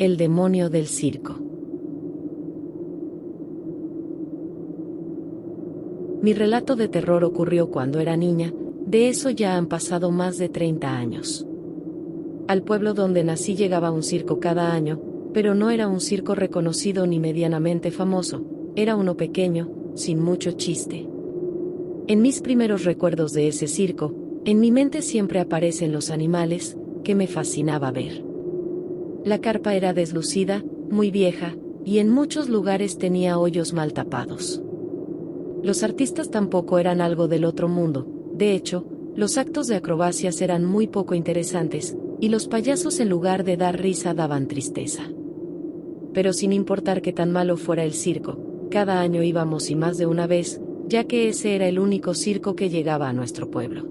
El demonio del circo. Mi relato de terror ocurrió cuando era niña, de eso ya han pasado más de 30 años. Al pueblo donde nací llegaba un circo cada año, pero no era un circo reconocido ni medianamente famoso, era uno pequeño, sin mucho chiste. En mis primeros recuerdos de ese circo, en mi mente siempre aparecen los animales, que me fascinaba ver. La carpa era deslucida, muy vieja, y en muchos lugares tenía hoyos mal tapados. Los artistas tampoco eran algo del otro mundo, de hecho, los actos de acrobacias eran muy poco interesantes, y los payasos en lugar de dar risa daban tristeza. Pero sin importar qué tan malo fuera el circo, cada año íbamos y más de una vez, ya que ese era el único circo que llegaba a nuestro pueblo.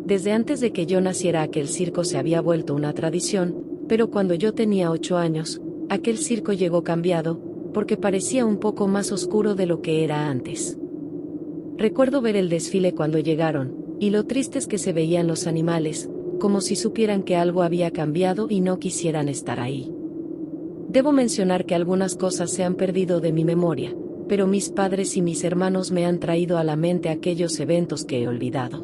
Desde antes de que yo naciera aquel circo se había vuelto una tradición, pero cuando yo tenía 8 años, aquel circo llegó cambiado, porque parecía un poco más oscuro de lo que era antes. Recuerdo ver el desfile cuando llegaron, y lo tristes que se veían los animales, como si supieran que algo había cambiado y no quisieran estar ahí. Debo mencionar que algunas cosas se han perdido de mi memoria, pero mis padres y mis hermanos me han traído a la mente aquellos eventos que he olvidado.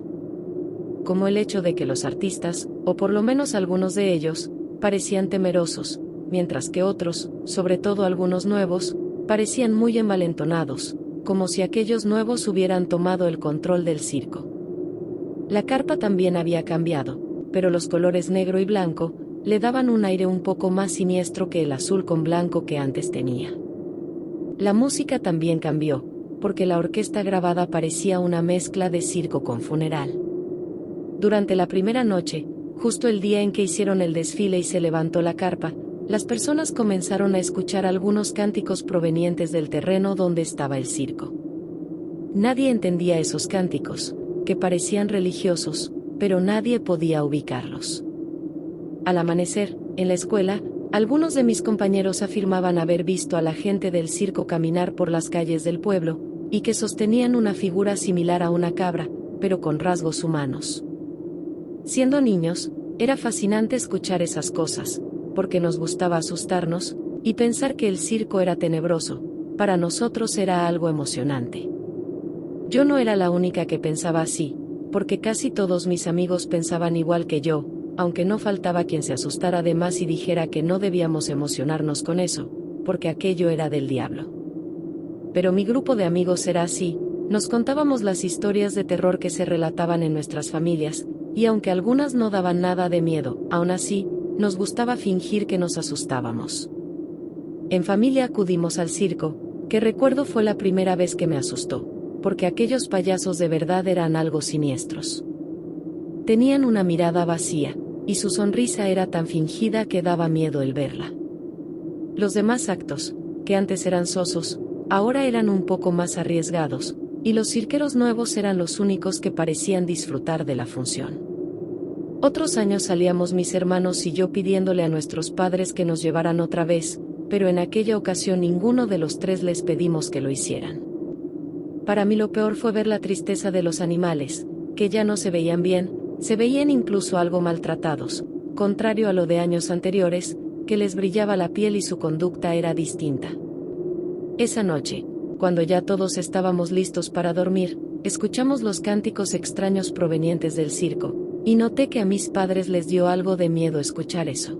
Como el hecho de que los artistas, o por lo menos algunos de ellos, parecían temerosos, mientras que otros, sobre todo algunos nuevos, parecían muy envalentonados, como si aquellos nuevos hubieran tomado el control del circo. La carpa también había cambiado, pero los colores negro y blanco le daban un aire un poco más siniestro que el azul con blanco que antes tenía. La música también cambió, porque la orquesta grabada parecía una mezcla de circo con funeral. Durante la primera noche, justo el día en que hicieron el desfile y se levantó la carpa, las personas comenzaron a escuchar algunos cánticos provenientes del terreno donde estaba el circo. Nadie entendía esos cánticos, que parecían religiosos, pero nadie podía ubicarlos. Al amanecer, en la escuela, algunos de mis compañeros afirmaban haber visto a la gente del circo caminar por las calles del pueblo, y que sostenían una figura similar a una cabra, pero con rasgos humanos. Siendo niños, era fascinante escuchar esas cosas, porque nos gustaba asustarnos, y pensar que el circo era tenebroso, para nosotros era algo emocionante. Yo no era la única que pensaba así, porque casi todos mis amigos pensaban igual que yo, aunque no faltaba quien se asustara de más y dijera que no debíamos emocionarnos con eso, porque aquello era del diablo. Pero mi grupo de amigos era así, nos contábamos las historias de terror que se relataban en nuestras familias, y aunque algunas no daban nada de miedo, aún así, nos gustaba fingir que nos asustábamos. En familia acudimos al circo, que recuerdo fue la primera vez que me asustó, porque aquellos payasos de verdad eran algo siniestros. Tenían una mirada vacía, y su sonrisa era tan fingida que daba miedo el verla. Los demás actos, que antes eran sosos, ahora eran un poco más arriesgados, y los cirqueros nuevos eran los únicos que parecían disfrutar de la función. Otros años salíamos mis hermanos y yo pidiéndole a nuestros padres que nos llevaran otra vez, pero en aquella ocasión ninguno de los tres les pedimos que lo hicieran. Para mí lo peor fue ver la tristeza de los animales, que ya no se veían bien, se veían incluso algo maltratados, contrario a lo de años anteriores, que les brillaba la piel y su conducta era distinta. Esa noche, cuando ya todos estábamos listos para dormir, escuchamos los cánticos extraños provenientes del circo, y noté que a mis padres les dio algo de miedo escuchar eso.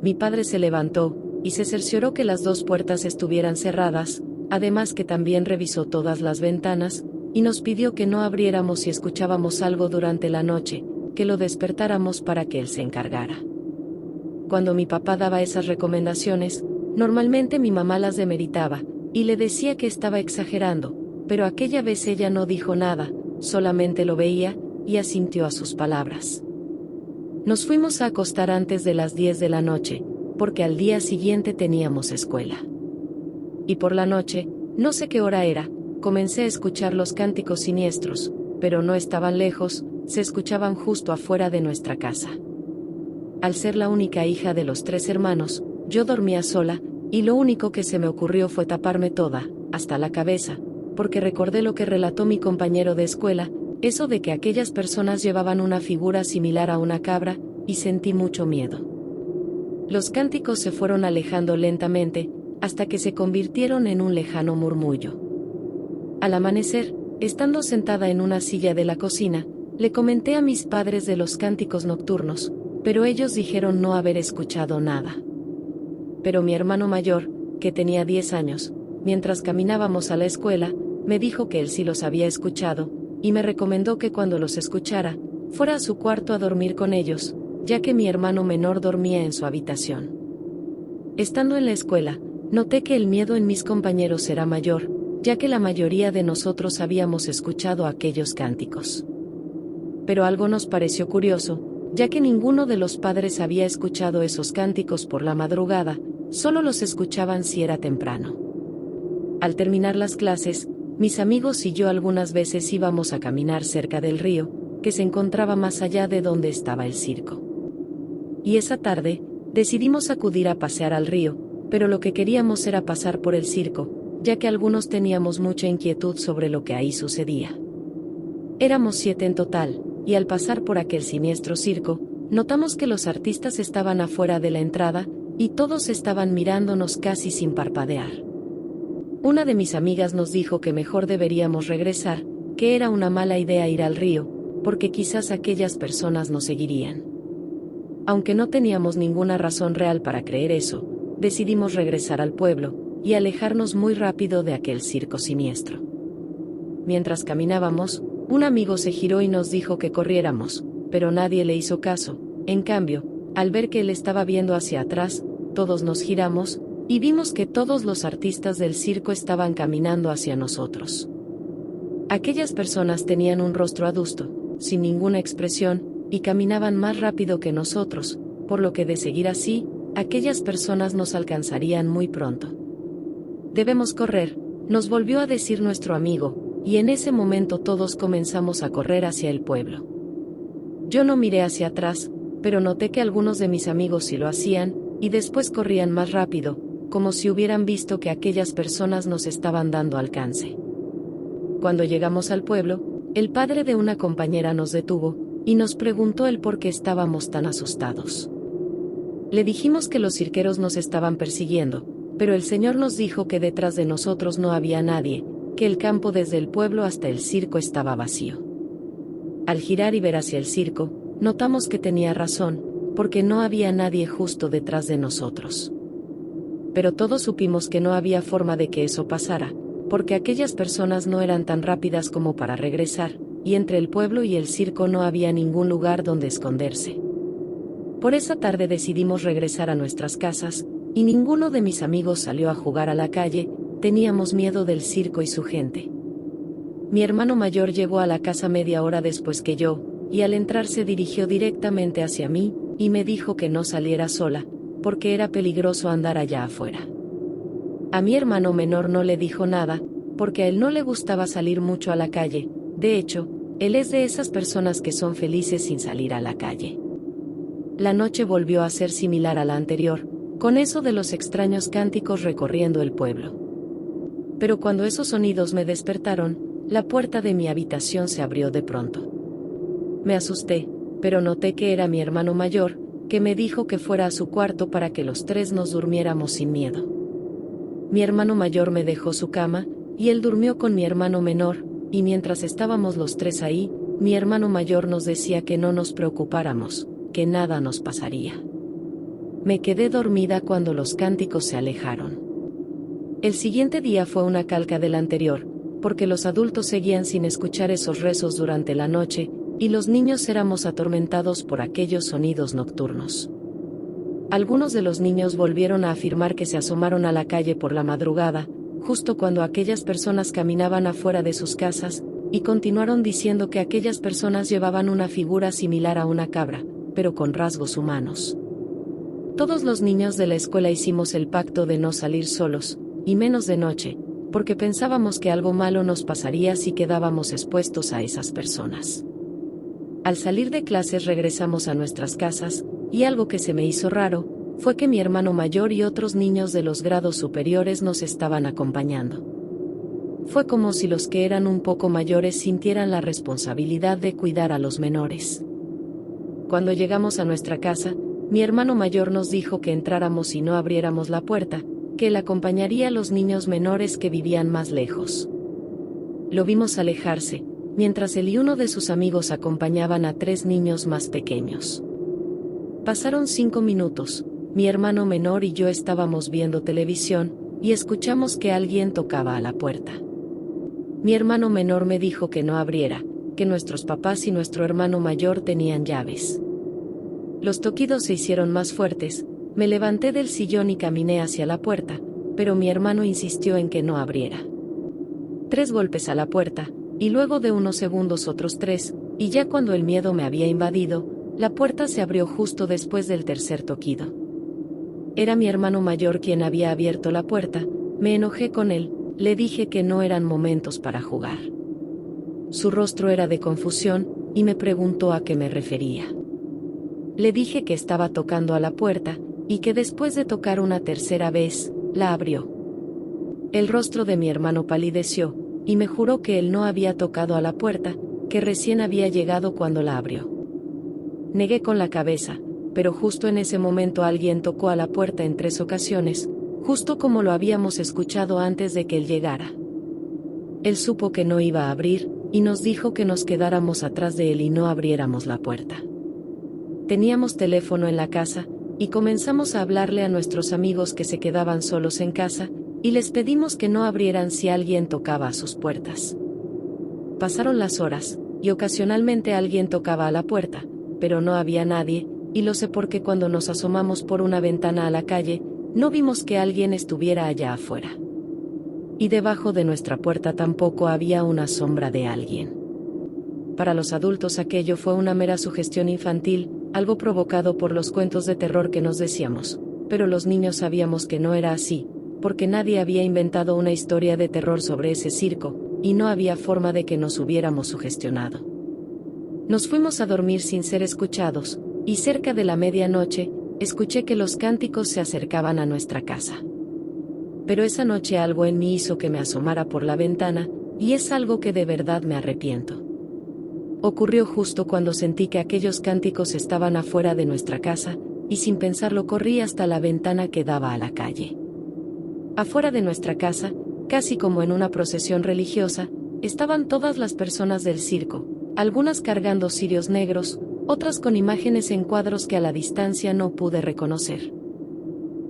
Mi padre se levantó, y se cercioró que las 2 puertas estuvieran cerradas, además que también revisó todas las ventanas, y nos pidió que no abriéramos si escuchábamos algo durante la noche, que lo despertáramos para que él se encargara. Cuando mi papá daba esas recomendaciones, normalmente mi mamá las demeritaba, y le decía que estaba exagerando, pero aquella vez ella no dijo nada, solamente lo veía, y asintió a sus palabras. Nos fuimos a acostar antes de las 10 de la noche, porque al día siguiente teníamos escuela. Y por la noche, no sé qué hora era, comencé a escuchar los cánticos siniestros, pero no estaban lejos, se escuchaban justo afuera de nuestra casa. Al ser la única hija de los 3 hermanos, yo dormía sola, y lo único que se me ocurrió fue taparme toda, hasta la cabeza, porque recordé lo que relató mi compañero de escuela, eso de que aquellas personas llevaban una figura similar a una cabra, y sentí mucho miedo. Los cánticos se fueron alejando lentamente, hasta que se convirtieron en un lejano murmullo. Al amanecer, estando sentada en una silla de la cocina, le comenté a mis padres de los cánticos nocturnos, pero ellos dijeron no haber escuchado nada. Pero mi hermano mayor, que tenía 10 años, mientras caminábamos a la escuela, me dijo que él sí los había escuchado, y me recomendó que cuando los escuchara, fuera a su cuarto a dormir con ellos, ya que mi hermano menor dormía en su habitación. Estando en la escuela, noté que el miedo en mis compañeros era mayor, ya que la mayoría de nosotros habíamos escuchado aquellos cánticos. Pero algo nos pareció curioso, ya que ninguno de los padres había escuchado esos cánticos por la madrugada, solo los escuchaban si era temprano. Al terminar las clases, mis amigos y yo algunas veces íbamos a caminar cerca del río, que se encontraba más allá de donde estaba el circo. Y esa tarde, decidimos acudir a pasear al río, pero lo que queríamos era pasar por el circo, ya que algunos teníamos mucha inquietud sobre lo que ahí sucedía. Éramos 7 en total, y al pasar por aquel siniestro circo, notamos que los artistas estaban afuera de la entrada, y todos estaban mirándonos casi sin parpadear. Una de mis amigas nos dijo que mejor deberíamos regresar, que era una mala idea ir al río, porque quizás aquellas personas nos seguirían. Aunque no teníamos ninguna razón real para creer eso, decidimos regresar al pueblo, y alejarnos muy rápido de aquel circo siniestro. Mientras caminábamos, un amigo se giró y nos dijo que corriéramos, pero nadie le hizo caso. En cambio, al ver que él estaba viendo hacia atrás, todos nos giramos, y vimos que todos los artistas del circo estaban caminando hacia nosotros. Aquellas personas tenían un rostro adusto, sin ninguna expresión, y caminaban más rápido que nosotros, por lo que de seguir así, aquellas personas nos alcanzarían muy pronto. Debemos correr, nos volvió a decir nuestro amigo, y en ese momento todos comenzamos a correr hacia el pueblo. Yo no miré hacia atrás, pero noté que algunos de mis amigos sí lo hacían, y después corrían más rápido, como si hubieran visto que aquellas personas nos estaban dando alcance. Cuando llegamos al pueblo, el padre de una compañera nos detuvo, y nos preguntó el por qué estábamos tan asustados. Le dijimos que los cirqueros nos estaban persiguiendo, pero el señor nos dijo que detrás de nosotros no había nadie, que el campo desde el pueblo hasta el circo estaba vacío. Al girar y ver hacia el circo, notamos que tenía razón, porque no había nadie justo detrás de nosotros. Pero todos supimos que no había forma de que eso pasara, porque aquellas personas no eran tan rápidas como para regresar, y entre el pueblo y el circo no había ningún lugar donde esconderse. Por esa tarde decidimos regresar a nuestras casas, y ninguno de mis amigos salió a jugar a la calle, teníamos miedo del circo y su gente. Mi hermano mayor llegó a la casa media hora después que yo, y al entrar se dirigió directamente hacia mí, y me dijo que no saliera sola, porque era peligroso andar allá afuera. A mi hermano menor no le dijo nada, porque a él no le gustaba salir mucho a la calle. De hecho, él es de esas personas que son felices sin salir a la calle. La noche volvió a ser similar a la anterior, con eso de los extraños cánticos recorriendo el pueblo. Pero cuando esos sonidos me despertaron, la puerta de mi habitación se abrió de pronto. Me asusté, pero noté que era mi hermano mayor, que me dijo que fuera a su cuarto para que los 3 nos durmiéramos sin miedo. Mi hermano mayor me dejó su cama, y él durmió con mi hermano menor, y mientras estábamos los 3 ahí, mi hermano mayor nos decía que no nos preocupáramos, que nada nos pasaría. Me quedé dormida cuando los cánticos se alejaron. El siguiente día fue una calca del anterior, porque los adultos seguían sin escuchar esos rezos durante la noche, y los niños éramos atormentados por aquellos sonidos nocturnos. Algunos de los niños volvieron a afirmar que se asomaron a la calle por la madrugada, justo cuando aquellas personas caminaban afuera de sus casas, y continuaron diciendo que aquellas personas llevaban una figura similar a una cabra, pero con rasgos humanos. Todos los niños de la escuela hicimos el pacto de no salir solos, y menos de noche, porque pensábamos que algo malo nos pasaría si quedábamos expuestos a esas personas. Al salir de clases regresamos a nuestras casas, y algo que se me hizo raro, fue que mi hermano mayor y otros niños de los grados superiores nos estaban acompañando. Fue como si los que eran un poco mayores sintieran la responsabilidad de cuidar a los menores. Cuando llegamos a nuestra casa, Mi hermano mayor nos dijo que entráramos y no abriéramos la puerta, que él acompañaría a los niños menores que vivían más lejos. Lo vimos alejarse, mientras él y uno de sus amigos acompañaban a 3 niños más pequeños. Pasaron 5 minutos, mi hermano menor y yo estábamos viendo televisión, y escuchamos que alguien tocaba a la puerta. Mi hermano menor me dijo que no abriera, que nuestros papás y nuestro hermano mayor tenían llaves. Los toquidos se hicieron más fuertes, me levanté del sillón y caminé hacia la puerta, pero mi hermano insistió en que no abriera. 3 golpes a la puerta, y luego de unos segundos otros 3, y ya cuando el miedo me había invadido, la puerta se abrió justo después del tercer toquido. Era mi hermano mayor quien había abierto la puerta, me enojé con él, le dije que no eran momentos para jugar. Su rostro era de confusión, y me preguntó a qué me refería. Le dije que estaba tocando a la puerta, y que después de tocar una tercera vez, la abrió. El rostro de mi hermano palideció, y me juró que él no había tocado a la puerta, que recién había llegado cuando la abrió. Negué con la cabeza, pero justo en ese momento alguien tocó a la puerta en 3 ocasiones, justo como lo habíamos escuchado antes de que él llegara. Él supo que no iba a abrir, y nos dijo que nos quedáramos atrás de él y no abriéramos la puerta. Teníamos teléfono en la casa, y comenzamos a hablarle a nuestros amigos que se quedaban solos en casa, y les pedimos que no abrieran si alguien tocaba a sus puertas. Pasaron las horas, y ocasionalmente alguien tocaba a la puerta, pero no había nadie, y lo sé porque cuando nos asomamos por una ventana a la calle, no vimos que alguien estuviera allá afuera. Y debajo de nuestra puerta tampoco había una sombra de alguien. Para los adultos aquello fue una mera sugestión infantil, algo provocado por los cuentos de terror que nos decíamos, pero los niños sabíamos que no era así, porque nadie había inventado una historia de terror sobre ese circo, y no había forma de que nos hubiéramos sugestionado. Nos fuimos a dormir sin ser escuchados, y cerca de la medianoche, escuché que los cánticos se acercaban a nuestra casa. Pero esa noche algo en mí hizo que me asomara por la ventana, y es algo que de verdad me arrepiento. Ocurrió justo cuando sentí que aquellos cánticos estaban afuera de nuestra casa, y sin pensarlo corrí hasta la ventana que daba a la calle. Afuera de nuestra casa, casi como en una procesión religiosa, estaban todas las personas del circo, algunas cargando cirios negros, otras con imágenes en cuadros que a la distancia no pude reconocer.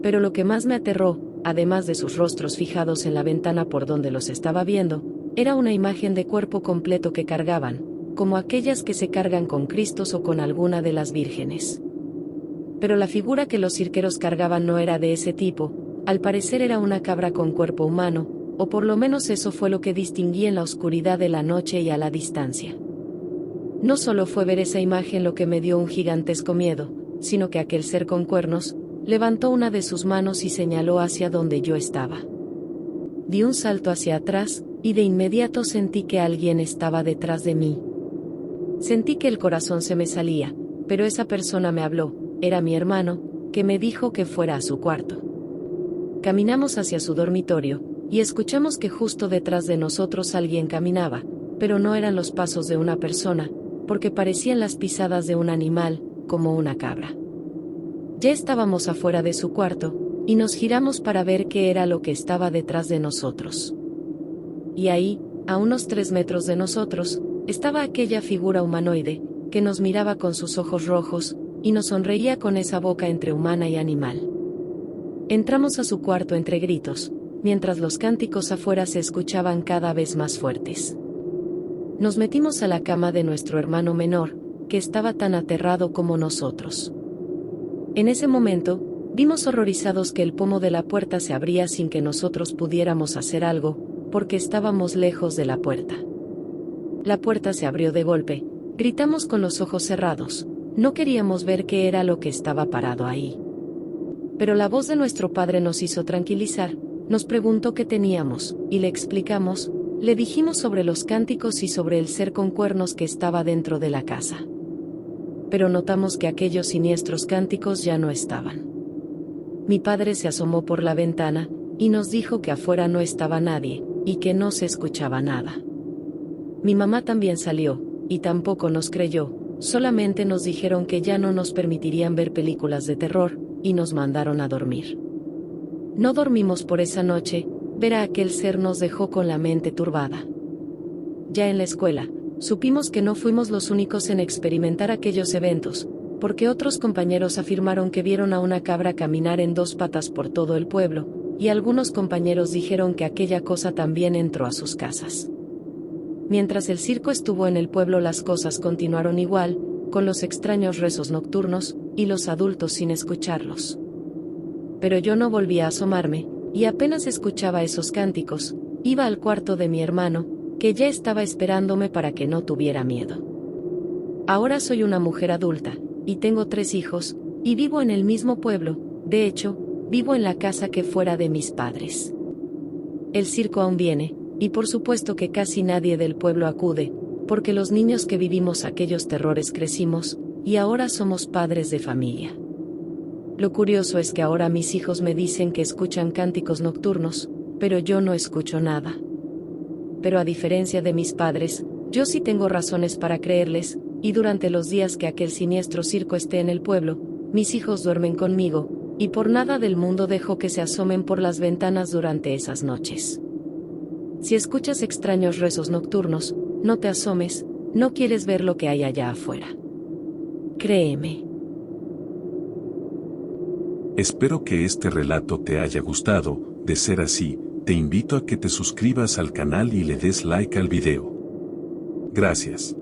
Pero lo que más me aterró, además de sus rostros fijados en la ventana por donde los estaba viendo, era una imagen de cuerpo completo que cargaban, como aquellas que se cargan con Cristos o con alguna de las vírgenes. Pero la figura que los cirqueros cargaban no era de ese tipo, al parecer era una cabra con cuerpo humano, o por lo menos eso fue lo que distinguí en la oscuridad de la noche y a la distancia. No solo fue ver esa imagen lo que me dio un gigantesco miedo, sino que aquel ser con cuernos, levantó una de sus manos y señaló hacia donde yo estaba. Di un salto hacia atrás, y de inmediato sentí que alguien estaba detrás de mí. Sentí que el corazón se me salía, pero esa persona me habló, era mi hermano, que me dijo que fuera a su cuarto. Caminamos hacia su dormitorio, y escuchamos que justo detrás de nosotros alguien caminaba, pero no eran los pasos de una persona, porque parecían las pisadas de un animal, como una cabra. Ya estábamos afuera de su cuarto, y nos giramos para ver qué era lo que estaba detrás de nosotros. Y ahí, a unos 3 metros de nosotros, estaba aquella figura humanoide, que nos miraba con sus ojos rojos, y nos sonreía con esa boca entre humana y animal. Entramos a su cuarto entre gritos, mientras los cánticos afuera se escuchaban cada vez más fuertes. Nos metimos a la cama de nuestro hermano menor, que estaba tan aterrado como nosotros. En ese momento, vimos horrorizados que el pomo de la puerta se abría sin que nosotros pudiéramos hacer algo, porque estábamos lejos de la puerta. La puerta se abrió de golpe, gritamos con los ojos cerrados, no queríamos ver qué era lo que estaba parado ahí. Pero la voz de nuestro padre nos hizo tranquilizar, nos preguntó qué teníamos, y le explicamos, le dijimos sobre los cánticos y sobre el ser con cuernos que estaba dentro de la casa. Pero notamos que aquellos siniestros cánticos ya no estaban. Mi padre se asomó por la ventana, y nos dijo que afuera no estaba nadie, y que no se escuchaba nada. Mi mamá también salió, y tampoco nos creyó, solamente nos dijeron que ya no nos permitirían ver películas de terror, y nos mandaron a dormir. No dormimos por esa noche, ver a aquel ser nos dejó con la mente turbada. Ya en la escuela, supimos que no fuimos los únicos en experimentar aquellos eventos, porque otros compañeros afirmaron que vieron a una cabra caminar en dos patas por todo el pueblo, y algunos compañeros dijeron que aquella cosa también entró a sus casas. Mientras el circo estuvo en el pueblo, las cosas continuaron igual, con los extraños rezos nocturnos, y los adultos sin escucharlos. Pero yo no volví a asomarme, y apenas escuchaba esos cánticos, iba al cuarto de mi hermano, que ya estaba esperándome para que no tuviera miedo. Ahora soy una mujer adulta, y tengo 3 hijos, y vivo en el mismo pueblo, de hecho, vivo en la casa que fuera de mis padres. El circo aún viene, y por supuesto que casi nadie del pueblo acude, porque los niños que vivimos aquellos terrores crecimos, y ahora somos padres de familia. Lo curioso es que ahora mis hijos me dicen que escuchan cánticos nocturnos, pero yo no escucho nada. Pero a diferencia de mis padres, yo sí tengo razones para creerles, y durante los días que aquel siniestro circo esté en el pueblo, mis hijos duermen conmigo, y por nada del mundo dejo que se asomen por las ventanas durante esas noches. Si escuchas extraños rezos nocturnos, no te asomes, no quieres ver lo que hay allá afuera. Créeme. Espero que este relato te haya gustado. De ser así, te invito a que te suscribas al canal y le des like al video. Gracias.